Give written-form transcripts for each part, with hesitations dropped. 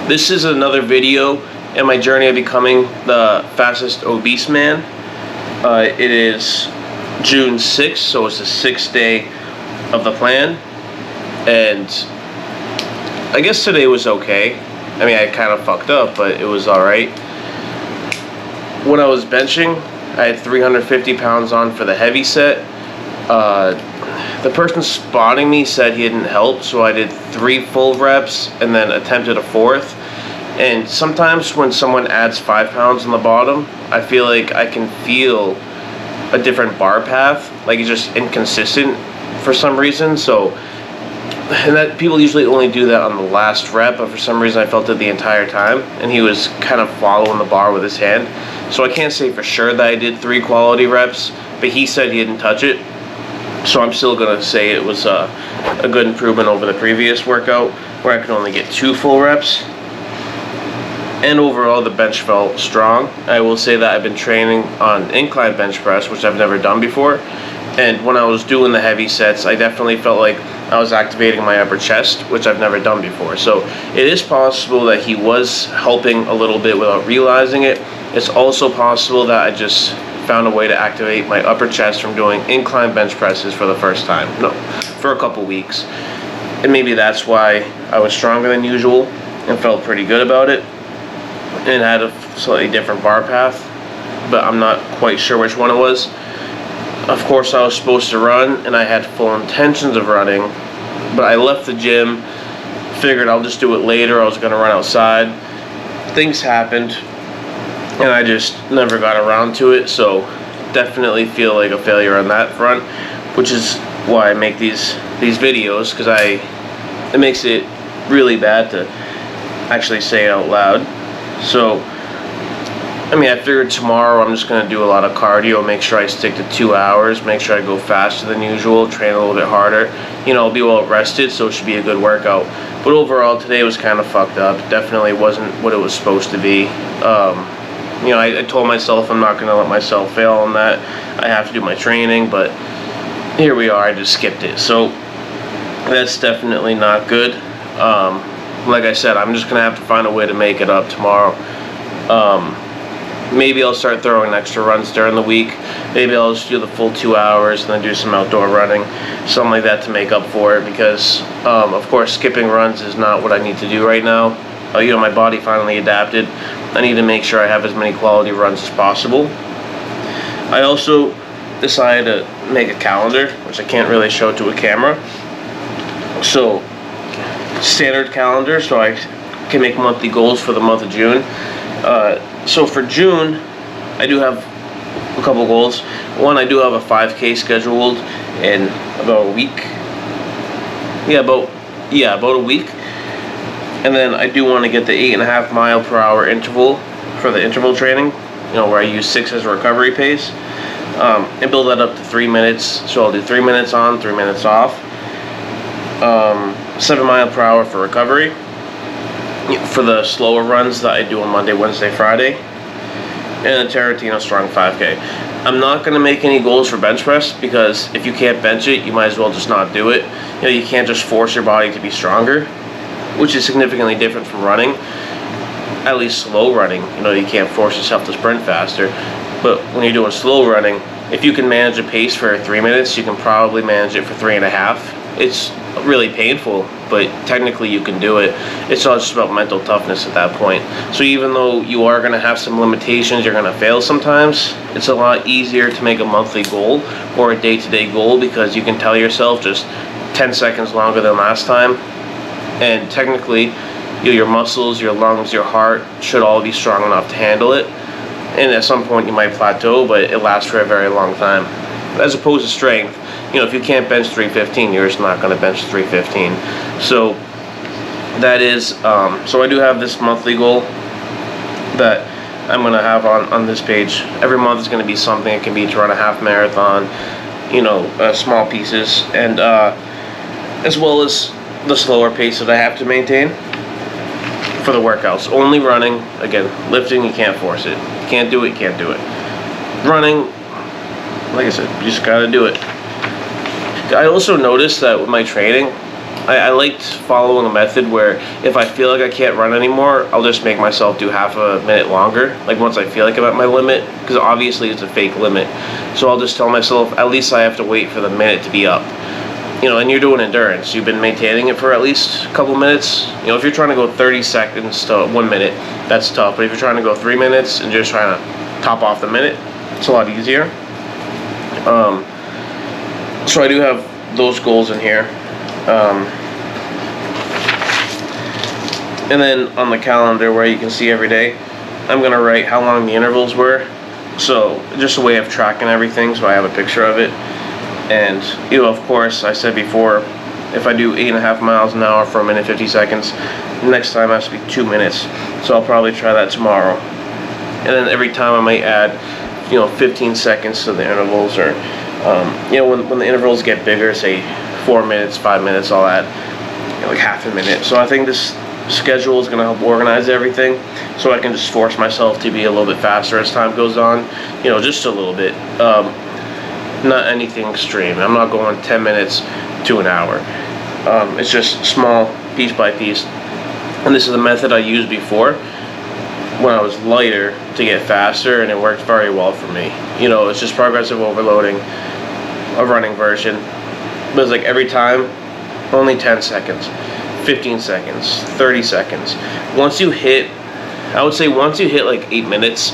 This is another video in my journey of becoming the fastest obese man. It is June 6th, so it's the 6th day of the plan, and I guess today was okay. I mean, I kind of fucked up, but it was alright. When I was benching, I had 350 pounds on for the heavy set. The person spotting me said he didn't help, so I did 3 full reps and then attempted a 4th. And sometimes when someone adds 5 pounds on the bottom, I feel like I can feel a different bar path, like it's just inconsistent for some reason. So, and that people usually only do that on the last rep, but for some reason I felt it the entire time, and he was kind of following the bar with his hand. So I can't say for sure that I did 3 quality reps, but he said he didn't touch it. So I'm still gonna say it was a good improvement over the previous workout, where I could only get 2 full reps. And overall, the bench felt strong. I will say that I've been training on incline bench press, which I've never done before. And when I was doing the heavy sets, I definitely felt like I was activating my upper chest, which I've never done before. So it is possible that he was helping a little bit without realizing it. It's also possible that I just found a way to activate my upper chest from doing incline bench presses for the first time. No, for a couple weeks. And maybe that's why I was stronger than usual and felt pretty good about it, and had a slightly different bar path, but I'm not quite sure which one it was. Of course, I was supposed to run, and I had full intentions of running, but I left the gym, figured I'll just do it later. I was going to run outside. Things happened, and I just never got around to it, so definitely feel like a failure on that front, which is why I make these videos, because it makes it really bad to actually say it out loud. So, I mean, I figured tomorrow I'm just going to do a lot of cardio, make sure I stick to 2 hours, make sure I go faster than usual, train a little bit harder. You know, I'll be well rested, so it should be a good workout. But overall, today was kind of fucked up. Definitely wasn't what it was supposed to be. You know, I told myself I'm not going to let myself fail on that. I have to do my training, but here we are, I just skipped it. So, that's definitely not good. Like I said, I'm just going to have to find a way to make it up tomorrow. Maybe I'll start throwing extra runs during the week. Maybe I'll just do the full 2 hours and then do some outdoor running, something like that to make up for it, because, of course, skipping runs is not what I need to do right now. You know, my body finally adapted. I need to make sure I have as many quality runs as possible. I also decided to make a calendar, which I can't really show to a camera. So, standard calendar, so I can make monthly goals for the month of June. So for June, I do have a couple goals. One, I do have a 5K scheduled in about a week. About a week. And then I do want to get the 8.5 mile per hour interval for the interval training, you know, where I use 6 as a recovery pace, and build that up to 3 minutes. So I'll do 3 minutes on, 3 minutes off. 7 mile per hour for recovery for the slower runs that I do on Monday, Wednesday, Friday, and a Tarantino Strong 5K. I'm not going to make any goals for bench press, because if you can't bench it, you might as well just not do it. You know, you can't just force your body to be stronger, which is significantly different from running. At least slow running, you know, you can't force yourself to sprint faster. But when you're doing slow running, if you can manage a pace for 3 minutes, you can probably manage it for 3.5. It's really painful, but technically you can do it. It's all just about mental toughness at that point. So even though you are going to have some limitations, you're going to fail sometimes, it's a lot easier to make a monthly goal or a day-to-day goal, because you can tell yourself just 10 seconds longer than last time. And technically, your muscles, your lungs, your heart should all be strong enough to handle it. And at some point you might plateau, but it lasts for a very long time. As opposed to strength, you know, if you can't bench 315, you're just not going to bench 315. So that is, so I do have this monthly goal that I'm going to have on this page. Every month is going to be something. It can be to run a half marathon, you know, small pieces, and as well as the slower pace that I have to maintain for the workouts. Only running. Again, lifting, you can't force it. You can't do it, you can't do it. Running, like I said, you just gotta do it. I also noticed that with my training, I liked following a method where if I feel like I can't run anymore, I'll just make myself do half a minute longer, like once I feel like I'm at my limit, because obviously it's a fake limit. So I'll just tell myself, at least I have to wait for the minute to be up. You know, and you're doing endurance. You've been maintaining it for at least a couple minutes. You know, if you're trying to go 30 seconds to 1 minute, that's tough. But if you're trying to go 3 minutes and just trying to top off the minute, it's a lot easier. So I do have those goals in here. And then on the calendar where you can see every day, I'm going to write how long the intervals were. So just a way of tracking everything, so I have a picture of it. And, you know, of course, I said before, if I do 8.5 miles an hour for 1 minute 50 seconds, next time has to be 2 minutes. So I'll probably try that tomorrow. And then every time I might add, you know, 15 seconds to the intervals, or, you know, when the intervals get bigger, say 4 minutes, 5 minutes, I'll add, you know, like half a minute. So I think this schedule is going to help organize everything, so I can just force myself to be a little bit faster as time goes on, you know, just a little bit. Not anything extreme. I'm not going 10 minutes to an hour. It's just small, piece by piece. And this is the method I used before when I was lighter to get faster, and it worked very well for me. You know, it's just progressive overloading, a running version. But it's like every time, only 10 seconds, 15 seconds, 30 seconds. Once you hit, I would say once you hit like 8 minutes,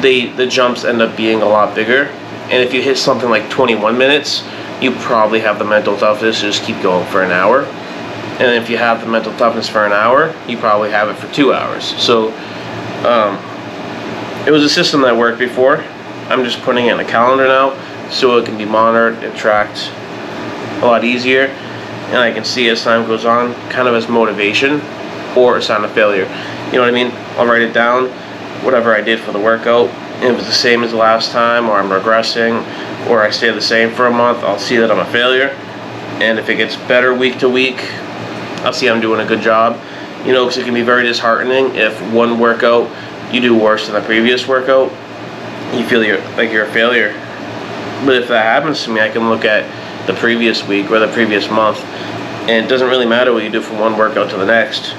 the jumps end up being a lot bigger. And if you hit something like 21 minutes, you probably have the mental toughness to just keep going for an hour. And if you have the mental toughness for an hour, you probably have it for 2 hours. So it was a system that worked before. I'm just putting it in a calendar now, so it can be monitored and tracked a lot easier. And I can see as time goes on, kind of as motivation or a sign of failure. You know what I mean? I'll write it down, whatever I did for the workout. And if it's the same as the last time, or I'm regressing, or I stay the same for a month, I'll see that I'm a failure. And if it gets better week to week, I'll see I'm doing a good job. You know, because it can be very disheartening if one workout you do worse than the previous workout, you feel like you're a failure. But if that happens to me, I can look at the previous week or the previous month, and it doesn't really matter what you do from one workout to the next.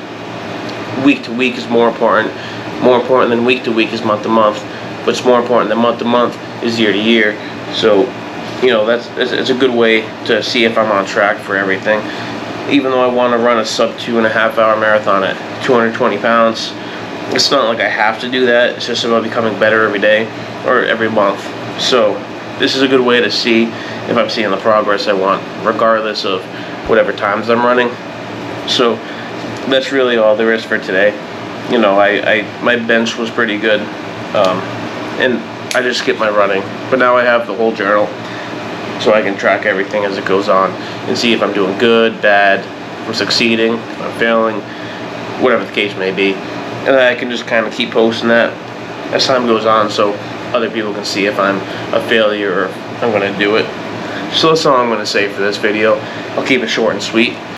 Week to week is more important. More important than week to week is month to month. What's more important than month to month is year to year. So, you know, it's a good way to see if I'm on track for everything. Even though I want to run a sub 2.5 hour marathon at 220 pounds, it's not like I have to do that. It's just about becoming better every day or every month. So this is a good way to see if I'm seeing the progress I want, regardless of whatever times I'm running. So that's really all there is for today. You know, my bench was pretty good. And I just skipped my running, but now I have the whole journal, so I can track everything as it goes on and see if I'm doing good, bad, if I'm succeeding, if I'm failing, whatever the case may be. And I can just kind of keep posting that as time goes on, so other people can see if I'm a failure or if I'm going to do it. So that's all I'm going to say for this video. I'll keep it short and sweet.